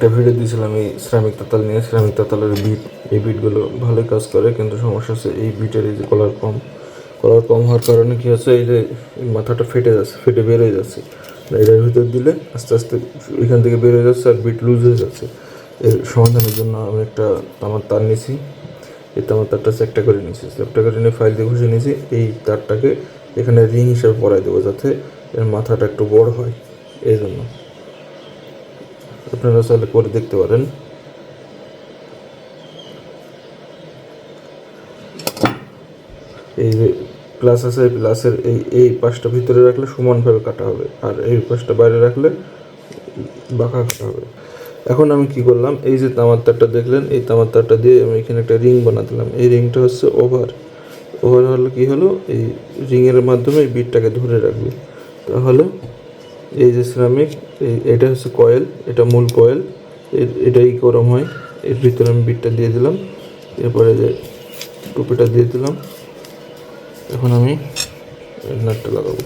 একটা ভিডিও দিয়েছিলাম এই শ্রমিক তাতাল নিয়ে। শ্রমিক তাতালের বিট, এই বিটগুলো ভালোই কাজ করে, কিন্তু সমস্যা হচ্ছে এই বিটের এই যে কলার কম হওয়ার কারণে কী হচ্ছে, এই যে মাথাটা ফেটে বের হয়ে যাচ্ছে। এটার ভিতর দিলে আস্তে আস্তে এখান থেকে বের হয়ে যাচ্ছে আর বিট লুজ হয়ে যাচ্ছে। এর সমাধানের জন্য আমি একটা তামার তার নিয়েছি। এই তামার তারটা চ্যাপ্টা করে নিয়ে ফাইল দিয়ে ঘষে নিয়েছি। এই তারটাকে এখানে রিং হিসেবে পরাই দেবো, যাতে এর মাথাটা একটু বড় হয়। এই জন্য আপনারা চাইলে করে দেখতে পারেন। এই যে প্লাস আছে, প্লাসের এই পাশটা ভিতরে রাখলে সমানভাবে কাটা হবে, আর এই পাশটা বাইরে রাখলে বাঁকা কাটা হবে। এখন আমি কি করলাম, এই যে তামার তারটা দেখলেন, এই তামার তারটা দিয়ে আমি এখানে একটা রিং বানালাম। এই রিংটা হচ্ছে ওভার হলে কি হলো, এই রিংয়ের মাধ্যমে এই বিটটাকে ধরে রাখবে। তাহলে এই যে সিরামিক, এটা হচ্ছে কয়েল, এটা মূল কয়েল, এটাই গরম হয়। এর ভিতরে আমি বিটটা দিয়ে দিলাম, এরপরে যে টুপিটা দিয়ে দিলাম। এখন আমি নাটটা লাগাবো।